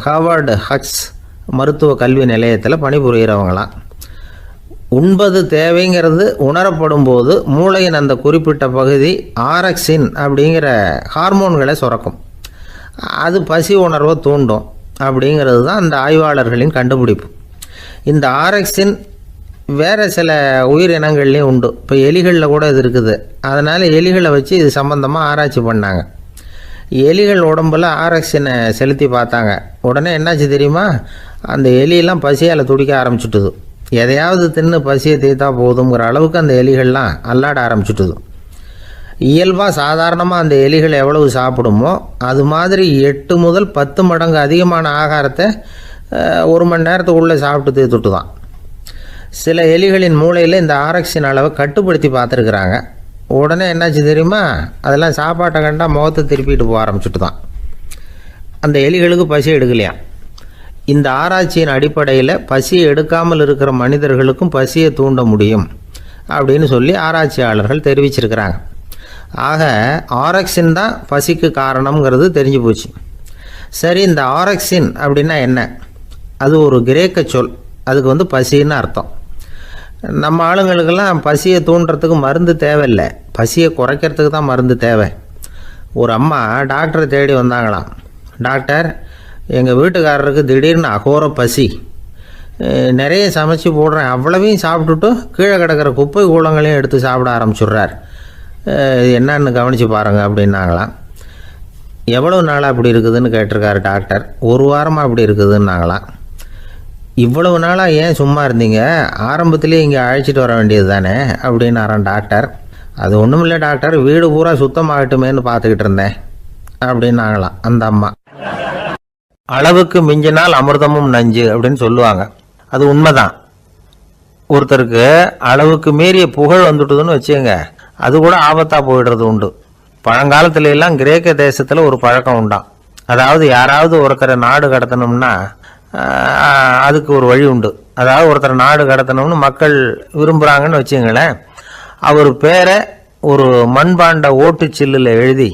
ஹார்வர்டு ஹக்ஸ் மருத்துவ கல்வி நிலையத்தில் பணிபுரிகிறவங்களாம். உண்பது தேவைங்கிறது உணரப்படும் போது மூளையின் அந்த குறிப்பிட்ட பகுதி ஆரக்சின் அப்படிங்கிற ஹார்மோன்களை சுரக்கும், அது பசி உணர்வை தூண்டும் அப்படிங்கிறது தான் அந்த ஆய்வாளர்களின் கண்டுபிடிப்பு. இந்த ஆரக்சின் வேறு சில உயிரினங்கள்லேயும் உண்டு. இப்போ எலிகளில் கூட இது இருக்குது. அதனால் எலிகளை வச்சு இது சம்மந்தமாக ஆராய்ச்சி பண்ணாங்க. எலிகள் உடம்பில் ஆரக்சினை செலுத்தி பார்த்தாங்க. உடனே என்னாச்சு தெரியுமா? அந்த எலியெல்லாம் பசியால் துடிக்க ஆரம்பிச்சுட்டுது. எதையாவது தின்னு பசியை தீர்த்தா போதுங்கிற அளவுக்கு அந்த எலிகள்லாம் அல்லாட ஆரம்பிச்சுட்டுது. இயல்பாக சாதாரணமாக அந்த எலிகள் எவ்வளவு சாப்பிடுமோ அது மாதிரி 8 முதல் 10 மடங்கு அதிகமான ஆகாரத்தை 1 மணி நேரத்துக்குள்ளே சாப்பிட்டு தீர்த்துட்டு தான். சில எலிகளின் மூளையில் இந்த ஆரக்சின் அளவை கட்டுப்படுத்தி பார்த்துருக்குறாங்க. உடனே என்னாச்சு தெரியுமா? அதெல்லாம் சாப்பாட்டை கண்டா முகத்தை திருப்பிட்டு போக ஆரம்பிச்சுட்டு தான். அந்த எலிகளுக்கு பசி எடுக்கலையாம். இந்த ஆராய்ச்சியின் அடிப்படையில் பசியை எடுக்காமல் இருக்கிற மனிதர்களுக்கும் பசியை தூண்ட முடியும் அப்படின்னு சொல்லி ஆராய்ச்சியாளர்கள் தெரிவிச்சிருக்கிறாங்க. ஆக ஆரக்சின் தான் பசிக்கு காரணம்ங்கிறது தெரிஞ்சு போச்சு. சரி, இந்த ஆரக்சின் அப்படின்னா என்ன? அது ஒரு கிரேக்க சொல், அதுக்கு பசின்னு அர்த்தம். நம்ம ஆளுங்களுக்கெல்லாம் பசியை தூண்டுறதுக்கு மருந்து தேவையில்லை, பசியை குறைக்கிறதுக்கு தான் மருந்து தேவை. ஒரு அம்மா டாக்டரை தேடி வந்தாங்களாம். டாக்டர், எங்கள் வீட்டுக்காரருக்கு திடீர்னு அகோர பசி, நிறைய சமைச்சு போடுறேன், அவ்வளவையும் சாப்பிட்டுட்டு கீழே கிடக்கிற குப்பை கூலங்களையும் எடுத்து சாப்பிட ஆரம்பிச்சுட்றார், என்னன்னு கவனித்து பாருங்கள் அப்படின்னாங்களாம். எவ்வளோ நாளாக அப்படி இருக்குதுன்னு கேட்டிருக்காரு டாக்டர். 1 வாரமாக அப்படி இருக்குதுன்னாங்களாம். இவ்வளவு நாளாக ஏன் சும்மா இருந்தீங்க, ஆரம்பத்திலே இங்கே அழைச்சிட்டு வர வேண்டியது தானே அப்படின்னாரான் டாக்டர். அது ஒன்றும் இல்லை டாக்டர், வீடு பூரா சுத்தமாகட்டுமேன்னு பார்த்துக்கிட்டு இருந்தேன் அப்படின்னாங்களாம் அந்த அம்மா. அளவுக்கு மிஞ்சினால் அமிர்தமும் நஞ்சு அப்படின்னு சொல்லுவாங்க. அது உண்மைதான். ஒருத்தருக்கு அளவுக்கு மீறிய புகழ் வந்துட்டுதுன்னு வச்சுங்க, அது கூட ஆபத்தாக போயிடுறது உண்டு. பழங்காலத்துல எல்லாம் கிரேக்க தேசத்தில் ஒரு பழக்கம் உண்டாம். அதாவது யாராவது ஒருத்தரை நாடு கடத்தணும்னா அதுக்கு ஒரு வழி உண்டு. அதாவது ஒருத்தரை நாடு கடத்தணும்னு மக்கள் விரும்புகிறாங்கன்னு வச்சுங்களேன், அவர் பேரை ஒரு மண்பாண்ட ஓட்டுச்சில்லில் எழுதி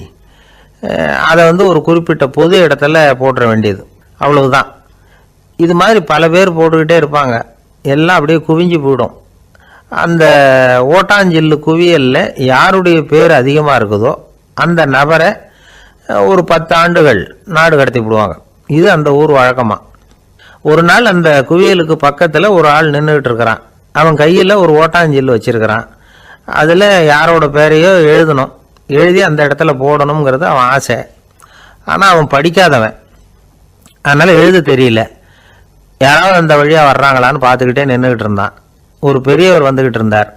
அதை ஒரு குறிப்பிட்ட பொது இடத்துல போட்டுற வேண்டியது, அவ்வளவுதான். இது மாதிரி பல பேர் போட்டுக்கிட்டே இருப்பாங்க, எல்லாம் அப்படியே குவிஞ்சு போயிடும். அந்த ஓட்டாஞ்சில்லு குவியலில் யாருடைய பேர் அதிகமாக இருக்குதோ அந்த நபரை ஒரு 10 ஆண்டுகள் நாடு கடத்தி விடுவாங்க. இது அந்த ஊர் வழக்கமாக. ஒரு நாள் அந்த குவியலுக்கு பக்கத்தில் ஒரு ஆள் நின்றுக்கிட்டு இருக்கிறான். அவன் கையில் ஒரு ஓட்டாஞ்சில்லு வச்சிருக்கிறான். அதில் யாரோட பேரையோ எழுதணும், எழுதி அந்த இடத்துல போடணுங்கிறது அவன் ஆசை. ஆனால் அவன் படிக்காதவன், அதனால் எழுத தெரியல. யாராவது அந்த வழியாக வர்றாங்களான்னு பார்த்துக்கிட்டே நின்றுக்கிட்டு இருந்தான். ஒரு பெரியவர் வந்துக்கிட்டு இருந்தார்.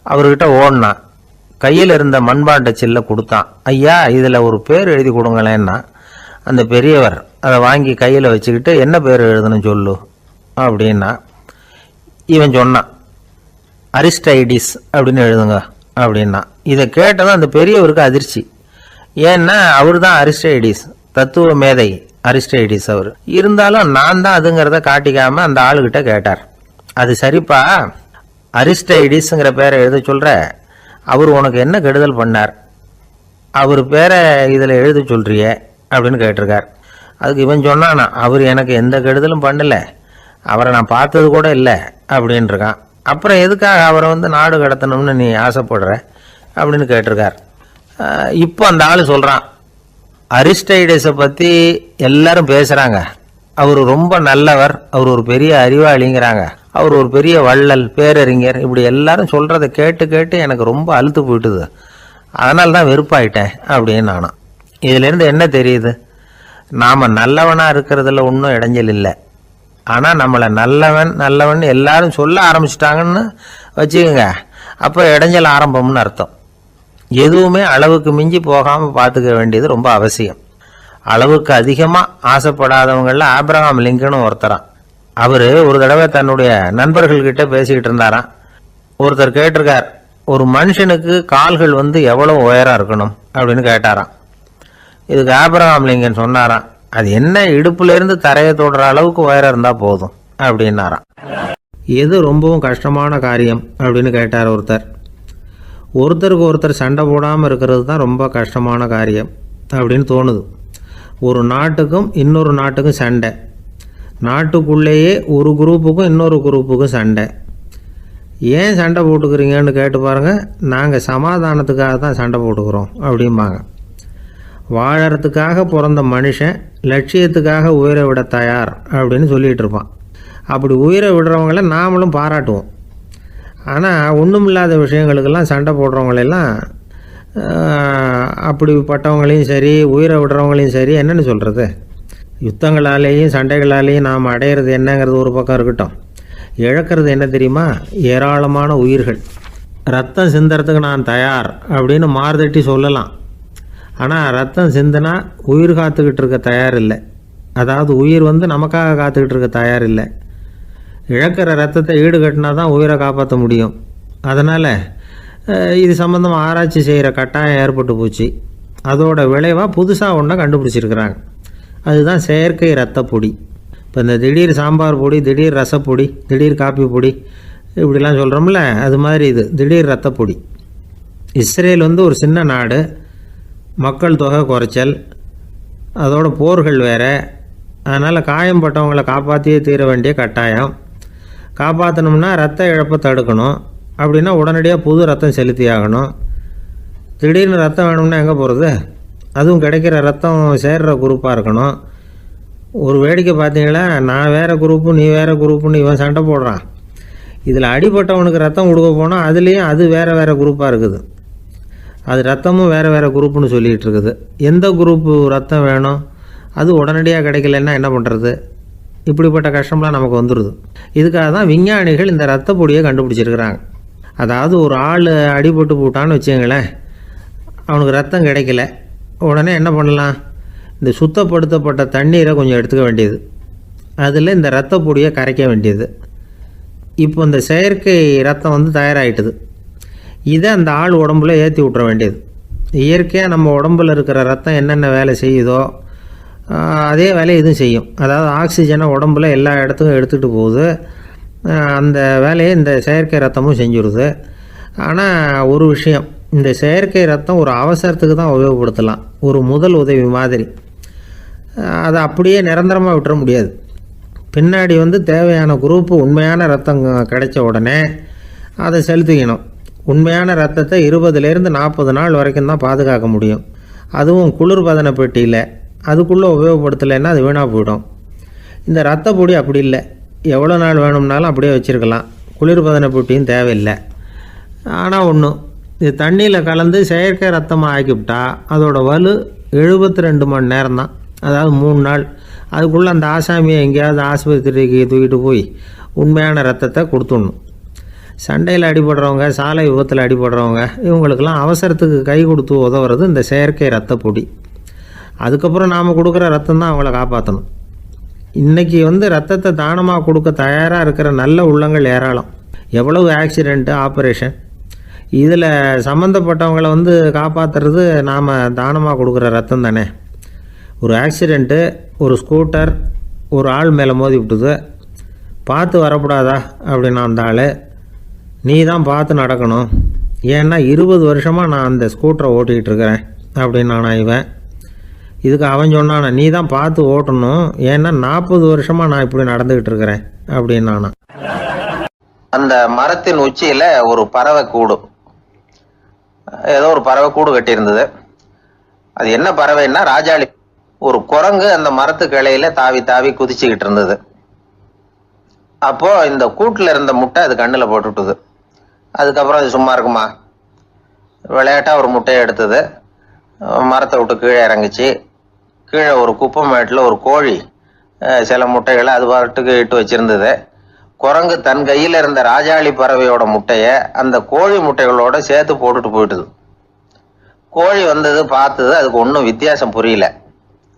அவர்கிட்ட ஓடினான். கையில் இருந்த மண்பாண்ட சில்லை கொடுத்தான். ஐயா, இதில் ஒரு பேர் எழுதி கொடுங்களேன்னா அந்த பெரியவர் அதை வாங்கி கையில் வச்சுக்கிட்டு, என்ன பேர் எழுதணும் சொல்லு அப்படின்னா இவன் சொன்னான், அரிஸ்டைடிஸ் அப்படின்னு எழுதுங்க அப்படின்னா. இதை கேட்டதும் அந்த பெரியவருக்கு அதிர்ச்சி. ஏன்னா அவர் தான் அரிஸ்டைடிஸ், தத்துவ மேதை அரிஸ்டைடிஸ் அவர். இருந்தாலும் நான் தான் அதுங்கிறத காட்டிக்காம அந்த ஆளுகிட்ட கேட்டார். அது சரிப்பா, அரிஸ்டைடிஸ்ங்கிற பேரை எழுத சொல்கிற, அவர் உனக்கு என்ன கெடுதல் பண்ணார், அவர் பேரை இதில் எழுத சொல்கிறியே அப்படின்னு கேட்டிருக்கார். அதுக்கு இவன் சொன்னானா, அவர் எனக்கு எந்த கெடுதலும் பண்ணலை, அவரை நான் பார்த்தது கூட இல்லை அப்படின்ட்டுருக்கான். அப்புறம் எதுக்காக அவரை நாடு கடத்தணும்னு நீ ஆசைப்படுற அப்படின்னு கேட்டிருக்கார். இப்போ அந்த ஆள் சொல்கிறான், அரிஸ்டைடஸை பற்றி எல்லாரும் பேசுகிறாங்க, அவர் ரொம்ப நல்லவர், அவர் ஒரு பெரிய அறிவாளிங்கிறாங்க, அவர் ஒரு பெரிய வள்ளல், பேரறிஞர், இப்படி எல்லாரும் சொல்கிறத கேட்டு கேட்டு எனக்கு ரொம்ப அழுத்து போயிட்டுது, அதனால தான் வெறுப்பாயிட்டேன் அப்படின்னு நானும். இதிலேருந்து என்ன தெரியுது, நாம் நல்லவனாக இருக்கிறதுல ஒன்றும் இடைஞ்சல் இல்லை. ஆனால் நம்மளை நல்லவன் நல்லவன் எல்லாரும் சொல்ல ஆரம்பிச்சிட்டாங்கன்னு வச்சுக்கோங்க, அப்போ இடைஞ்சல் ஆரம்பம்னு அர்த்தம். எதுவுமே அளவுக்கு மிஞ்சி போகாமல் பார்த்துக்க வேண்டியது ரொம்ப அவசியம். அளவுக்கு அதிகமாக ஆசைப்படாதவங்களில் ஆப்ரஹாம் லிங்கனும் ஒருத்தரான். அவர் ஒரு தடவை தன்னுடைய நண்பர்கள்கிட்ட பேசிக்கிட்டு இருந்தாராம். ஒருத்தர் கேட்டிருக்கார், ஒரு மனுஷனுக்கு கால்கள் எவ்வளோ உயரம் இருக்கணும் அப்படின்னு கேட்டாராம். இதுக்கு ஆப்ரஹாம் லிங்கன் சொன்னாராம், அது என்ன, இடுப்புலேருந்து தரையை தொடுற அளவுக்கு உயரம் இருந்தால் போதும் அப்படின்னாராம். எது ரொம்பவும் கஷ்டமான காரியம் அப்படின்னு கேட்டார் ஒருத்தர். ஒருத்தருக்கு ஒருத்தர் சண்டை போடாமல் இருக்கிறது தான் ரொம்ப கஷ்டமான காரியம் அப்படின்னு தோணுது. ஒரு நாட்டுக்கும் இன்னொரு நாட்டுக்கும் சண்டை, நாட்டுக்குள்ளேயே ஒரு குரூப்புக்கும் இன்னொரு குரூப்புக்கும் சண்டை. ஏன் சண்டை போட்டுக்கிறீங்கன்னு கேட்டு பாருங்கள். நாங்கள் சமாதானத்துக்காக தான் சண்டை போட்டுக்கிறோம் அப்படிம்பாங்க. வாழறதுக்காக பிறந்த மனுஷன் லட்சியத்துக்காக உயிரை விட தயார் அப்படின்னு சொல்லிகிட்டு இருப்பான். அப்படி உயிரை விடுறவங்கள நாமளும் பாராட்டுவோம். ஆனால் ஒன்றுமில்லாத விஷயங்களுக்கெல்லாம் சண்டை போடுறவங்களெல்லாம், அப்படிப்பட்டவங்களையும் சரி உயிரை விடுறவங்களையும் சரி என்னென்னு சொல்கிறது, யுத்தங்களாலேயும் சண்டைகளாலேயும் நாம் அடையிறது என்னங்கிறது ஒரு பக்கம் இருக்கட்டும், இழக்கிறது என்ன தெரியுமா, ஏராளமான உயிர்கள். ரத்தம் சிந்துறதுக்கு நான் தயார் அப்படின்னு மார்தட்டி சொல்லலாம். ஆனால் ரத்தம் சிந்தினா உயிர் காத்துக்கிட்டு இருக்க தயார் இல்லை. அதாவது உயிர் நமக்காக காத்துக்கிட்டு இருக்க தயார் இல்லை. இழக்கிற ரத்தத்தை ஈடு கட்டினா தான் உயிரை காப்பாற்ற முடியும். அதனால் இது சம்மந்தமாக ஆராய்ச்சி செய்கிற கட்டாயம் ஏற்பட்டு போச்சு. அதோட விளைவாக புதுசாக ஒன்றை கண்டுபிடிச்சிருக்கிறாங்க. அதுதான் செயற்கை ரத்த பொடி. இப்போ இந்த திடீர் சாம்பார் பொடி, திடீர் ரசப்பொடி, திடீர் காப்பி பொடி இப்படிலாம் சொல்கிறோம்ல, அது மாதிரி இது திடீர் ரத்த பொடி. இஸ்ரேல் ஒரு சின்ன நாடு, மக்கள் தொகை குறைச்சல், அதோட போர்கள் வேறு. அதனால் காயம்பட்டவங்களை காப்பாற்றியே தீர வேண்டிய கட்டாயம். காப்பாற்றணும்னா ரத்த இழப்பை தடுக்கணும். அப்படின்னா உடனடியாக புது ரத்தம் செலுத்தி ஆகணும். திடீர்னு ரத்தம் வேணும்னா எங்கே போகிறது? அதுவும் கிடைக்கிற ரத்தம் சேர்கிற குரூப்பாக இருக்கணும். ஒரு வேடிக்கை பார்த்தீங்களா, நான் வேறு குரூப்பு நீ வேறு குரூப்புன்னு இவன் சண்டை போடுறான். இதில் அடிபட்டவனுக்கு ரத்தம் கொடுக்க போனால் அதுலேயும் அது வேறு வேறு குரூப்பாக இருக்குது. அது ரத்தமும் வேறு வேறு குரூப்புன்னு சொல்லிகிட்டு இருக்குது. எந்த குரூப்பு ரத்தம் வேணும், அது உடனடியாக கிடைக்கலன்னா என்ன பண்ணுறது? இப்படிப்பட்ட கஷ்டம்லாம் நமக்கு வந்துடுது. இதுக்காக தான் விஞ்ஞானிகள் இந்த ரத்த பொடியை கண்டுபிடிச்சிருக்கிறாங்க. அதாவது ஒரு ஆள் அடிபட்டு போட்டான்னு வச்சுங்களேன், அவனுக்கு ரத்தம் கிடைக்கல, உடனே என்ன பண்ணலாம், இந்த சுத்தப்படுத்தப்பட்ட தண்ணீரை கொஞ்சம் எடுத்துக்க வேண்டியது, அதில் இந்த ரத்த பொடியை கரைக்க வேண்டியது. இப்போ இந்த செயற்கை ரத்தம் தயாராகிட்டுது. இதை அந்த ஆள் உடம்புல ஏற்றி விட்ற வேண்டியது. இயற்கையாக நம்ம உடம்பில் இருக்கிற ரத்தம் என்னென்ன வேலை செய்யுதோ அதே வேலையை இதுவும் செய்யும். அதாவது ஆக்சிஜனை உடம்புல எல்லா இடத்துக்கும் எடுத்துகிட்டு போகுது. அந்த வேலையை இந்த செயற்கை ரத்தமும் செஞ்சுருது. ஆனால் ஒரு விஷயம், இந்த செயற்கை ரத்தம் ஒரு அவசரத்துக்கு தான் உபயோகப்படுத்தலாம், ஒரு முதல் உதவி மாதிரி. அதை அப்படியே நிரந்தரமாக விட்டுற முடியாது. பின்னாடி தேவையான குரூப்பு உண்மையான ரத்தம் கிடைச்ச உடனே அதை செலுத்திக்கணும். உண்மையான ரத்தத்தை 20லேருந்து 40 நாள் வரைக்கும் தான் பாதுகாக்க முடியும். அதுவும் குளிர்பதன பெட்டியில். அதுக்குள்ளே உபயோகப்படுத்தலைன்னா அது வீணாக போயிடும். இந்த ரத்த பொடி அப்படி இல்லை, எவ்வளோ நாள் வேணும்னாலும் அப்படியே வச்சுருக்கலாம். குளிர்பதன பெட்டியும் தேவையில்லை. ஆனால் ஒன்று, இது தண்ணியில் கலந்து செயற்கை ரத்தமாக ஆக்கிவிட்டா அதோட வலு 72 மணி நேரம் தான், அதாவது 3 நாள். அதுக்குள்ளே அந்த ஆசாமியை எங்கேயாவது ஆஸ்பத்திரிக்கு தூக்கிட்டு போய் உண்மையான ரத்தத்தை கொடுத்துடணும். சண்டையில் அடிபடுறவங்க, சாலை விபத்தில் அடிபடுறவங்க, இவங்களுக்கெல்லாம் அவசரத்துக்கு கை கொடுத்து உதவுறது இந்த செயற்கை ரத்த பொடி. அதுக்கப்புறம் நாம் கொடுக்குற ரத்தம் தான் அவங்கள காப்பாற்றணும். இன்றைக்கி ரத்தத்தை தானமாக கொடுக்க தயாராக இருக்கிற நல்ல உள்ளங்கள் ஏராளம். எவ்வளவு ஆக்சிடெண்ட்டு, ஆப்ரேஷன், இதில் சம்மந்தப்பட்டவங்களை காப்பாற்றுறது நாம் தானமாக கொடுக்குற ரத்தம் தானே. ஒரு ஆக்சிடெண்ட்டு, ஒரு ஸ்கூட்டர் ஒரு ஆள் மேலே மோதி விட்டுது, பார்த்து வரக்கூடாதா அப்படின்னு அந்த ஆள், நீ தான் பார்த்து நடக்கணும், ஏன்னா 20 வருஷமாக நான் அந்த ஸ்கூட்டரை ஓட்டிகிட்டு இருக்கிறேன் அப்படின்னு நானா இவன். இதுக்கு அவன் சொன்னானா, நீ தான் பார்த்து ஓட்டணும், ஏன்னா 40 வருஷமாக நான் இப்படி நடந்துக்கிட்டு இருக்கிறேன் அப்படின்னு நானா. அந்த மரத்தின் உச்சியில் ஒரு பறவை கூடு, ஏதோ ஒரு பறவை கூடு கட்டியிருந்தது. அது என்ன பறவைன்னா ராஜாளி. ஒரு குரங்கு அந்த மரத்து கிளையில தாவி தாவி குதிச்சுக்கிட்டு இருந்தது. அப்போ இந்த கூட்டில் இருந்த முட்டை அது கண்ணில் போட்டுவிட்டுது. அதுக்கப்புறம் அது சும்மா இருக்குமா, விளையாட்டாக ஒரு முட்டையை எடுத்தது, மரத்தை விட்டு கீழே இறங்குச்சு. கீழே ஒரு குப்பை மேட்டில் ஒரு கோழி சில முட்டைகளை அது பாட்டுக்கு இட்டு வச்சிருந்தது. குரங்கு தன் கையில் இருந்த ராஜாளி பறவையோட முட்டையை அந்த கோழி முட்டைகளோட சேர்த்து போட்டுட்டு போயிட்டுது. கோழி வந்தது, பார்த்தது, அதுக்கு ஒன்றும் வித்தியாசம் புரியல.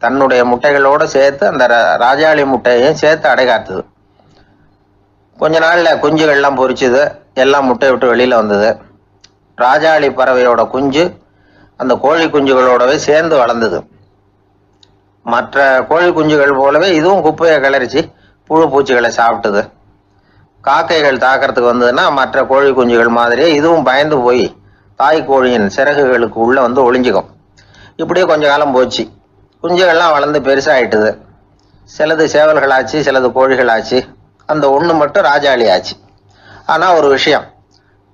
தன்னுடைய முட்டைகளோடு சேர்த்து அந்த ராஜாளி முட்டையையும் சேர்த்து அடைகாத்துது. கொஞ்ச நாளில் குஞ்சுகள்லாம் பொரிச்சுது, எல்லாம் முட்டையை விட்டு வெளியில் வந்தது. ராஜாளி பறவையோட குஞ்சு அந்த கோழி குஞ்சுகளோடவே சேர்ந்து வளர்ந்தது. மற்ற கோழி குஞ்சுகள் போலவே இதுவும் குப்பையை கிளறிச்சு புழு பூச்சிகளை சாப்பிட்டுது. காக்கைகள் தாக்கிறதுக்கு வந்ததுன்னா மற்ற கோழி குஞ்சுகள் மாதிரியே இதுவும் பயந்து போய் தாய் கோழியின் சிறகுகளுக்கு உள்ளே ஒளிஞ்சிக்கும். இப்படியே கொஞ்ச காலம் போச்சு. குஞ்சுகள்லாம் வளர்ந்து பெருசாகிட்டுது. சிலது சேவல்களாச்சு, சிலது கோழிகளாச்சு. அந்த ஒன்று மட்டும் ராஜாளி ஆச்சு. ஆனால் ஒரு விஷயம்,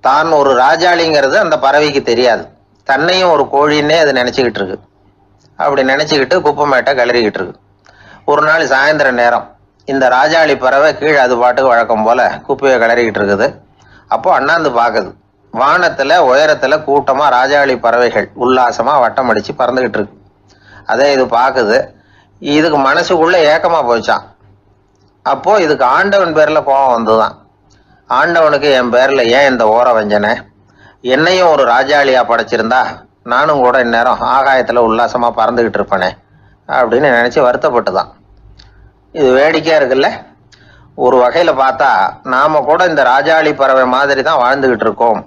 தான் ஒரு ராஜாளிங்கிறது அந்த பறவைக்கு தெரியாது. தன்னையும் ஒரு கோழின்னே அது நினச்சிக்கிட்டு இருக்கு. அப்படி நினச்சிக்கிட்டு குப்பை மேட்டை கிளறிக்கிட்டு இருக்கு. ஒரு நாள் சாயந்தர நேரம் இந்த ராஜாளி பறவை கீழே அது பாட்டுக்கு வழக்கம் போல் குப்பையை கிளறிக்கிட்டு இருக்குது. அப்போ அண்ணாந்து பார்க்குது. வானத்தில் உயரத்தில் கூட்டமாக ராஜாளி பறவைகள் உல்லாசமாக வட்டம் அடித்து பறந்துக்கிட்டு இருக்கு. அதே இது பார்க்குது. இதுக்கு மனசுக்குள்ளே ஏக்கமாக போச்சான். அப்போது இதுக்கு ஆண்டவன் பேரில் கோபம் வந்துதான். ஆண்டவனுக்கு என் பேரில் ஏன் இந்த ஓர வஞ்சனை, என்னையும் ஒரு ராஜாளியாக படைச்சிருந்தா நானும் கூட இந்நேரம் ஆகாயத்தில் உல்லாசமாக பறந்துக்கிட்டு இருப்பேனே அப்படின்னு நினச்சி வருத்தப்பட்டுதான். இது வேடிக்கையாக இருக்குல்ல. ஒரு வகையில் பார்த்தா நாம் கூட இந்த ராஜாளி பறவை மாதிரி தான் வாழ்ந்துக்கிட்டு இருக்கோம்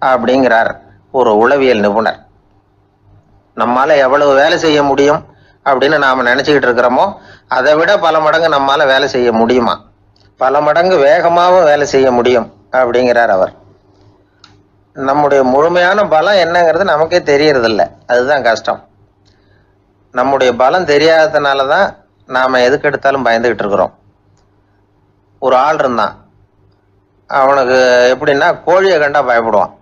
அப்படிங்கிறார் ஒரு உளவியல் நிபுணர். நம்மால் எவ்வளவு வேலை செய்ய முடியும் அப்படின்னு நாம் நினச்சிக்கிட்டு இருக்கிறோமோ அதை விட பல மடங்கு நம்மால் வேலை செய்ய முடியுமா, பல மடங்கு வேகமாகவும் வேலை செய்ய முடியும் அப்படிங்கிறார் அவர். நம்முடைய முழுமையான பலம் என்னங்கிறது நமக்கே தெரியறதில்ல, அதுதான் கஷ்டம். நம்முடைய பலம் தெரியாததுனால தான் நாம் எதுக்கு எடுத்தாலும் பயந்துக்கிட்டு இருக்கிறோம். ஒரு ஆள் இருந்தான், அவனுக்கு எப்படின்னா கோழியை கண்டா பயப்படுவான்.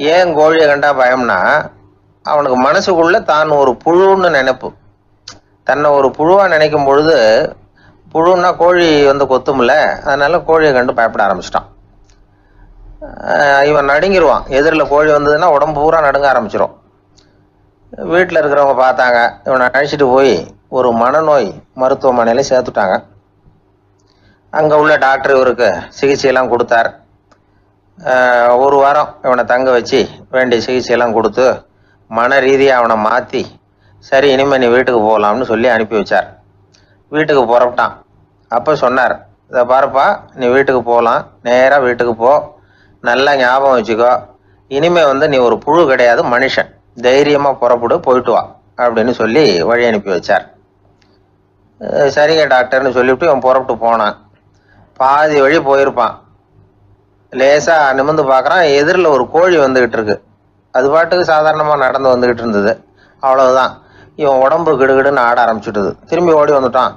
ஏன் கோழியை கண்டா பயம்னா, அவனுக்கு மனசுக்குள்ள தான் ஒரு புழுன்னு நினைப்பு. தன்னை ஒரு புழுவாக நினைக்கும் பொழுது, புழுன்னா கோழி கொத்துமில்ல, அதனால கோழியை கண்டு பயப்பட ஆரம்பிச்சிட்டான். இவன் நடுங்கிடுவான். எதிரில் கோழி வந்ததுன்னா உடம்பு பூரா நடுங்க ஆரம்பிச்சிடும். வீட்டில் இருக்கிறவங்க பார்த்தாங்க. இவனை அழைச்சிட்டு போய் ஒரு மனநோய் மருத்துவமனையில் சேர்த்துட்டாங்க. அங்கே உள்ள டாக்டர் இவருக்கு சிகிச்சையெல்லாம் கொடுத்தார். ஒரு வாரம் இவனை தங்க வச்சு வேண்டிய சிகிச்சையெல்லாம் கொடுத்து மன ரீதியாக அவனை மாற்றி, சரி இனிமேல் நீ வீட்டுக்கு போகலாம்னு சொல்லி அனுப்பி வச்சார். வீட்டுக்கு புறப்பட்டான். அப்போ சொன்னார், இதை பாருப்பா, நீ வீட்டுக்கு போகலாம், நேராக வீட்டுக்கு போ, நல்லா ஞாபகம் வச்சுக்கோ, இனிமே நீ ஒரு புழு கிடையாது, மனுஷன். தைரியமா புறப்படு, போயிட்டு வா அப்படின்னு சொல்லி வழி அனுப்பி வச்சார். சரிங்க டாக்டர்னு சொல்லிவிட்டு இவன் புறப்பட்டு போனான். பாதி வழி போயிருப்பான். லேசா நிமிர்ந்து பார்க்கறான், எதிரில் ஒரு கோழி வந்துகிட்டு இருக்கு. அது பாட்டுக்கு சாதாரணமா நடந்து வந்துகிட்டு இருந்தது. அவ்வளவுதான், இவன் உடம்பு கிடுகிடுன்னு ஆட ஆரம்பிச்சுட்டுது. திரும்பி ஓடி வந்துட்டான்.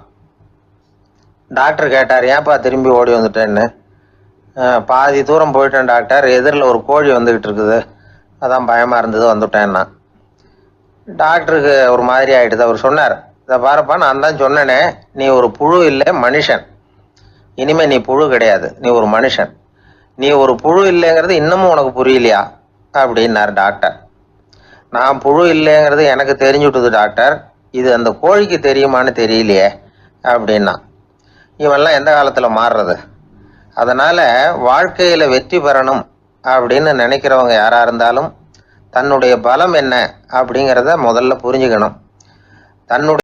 டாக்டர் கேட்டார், ஏன்பா திரும்பி ஓடி வந்துட்டேன்னு. பாதி தூரம் போயிட்டேன் டாக்டர், எதிரில் ஒரு கோழி வந்துகிட்டு இருக்குது, அதான் பயமா இருந்தது, வந்துட்டேன்னா. டாக்டருக்கு ஒரு மாதிரி ஆயிடுது. அவர் சொன்னார், இதை பாருப்பா, நான் தான் சொன்னேனே, நீ ஒரு புழு இல்லை, மனுஷன். இனிமே நீ புழு கிடையாது, நீ ஒரு மனுஷன். நீ ஒரு புழு இல்லைங்கிறது இன்னமும் உனக்கு புரியலையா அப்படின்னார் டாக்டர். நான் புழு இல்லைங்கிறது எனக்கு தெரிஞ்சுட்டுது டாக்டர், இது அந்த கோழிக்கு தெரியுமான்னு தெரியலையே அப்படின்னா. இவெல்லாம் எந்த காலத்துல மாறுறது? அதனால வாழ்க்கையில வெற்றி பெறணும் அப்படின்னு நினைக்கிறவங்க யாரா இருந்தாலும் தன்னுடைய பலம் என்ன அப்படிங்கிறத முதல்ல புரிஞ்சுக்கணும். தன்னுடைய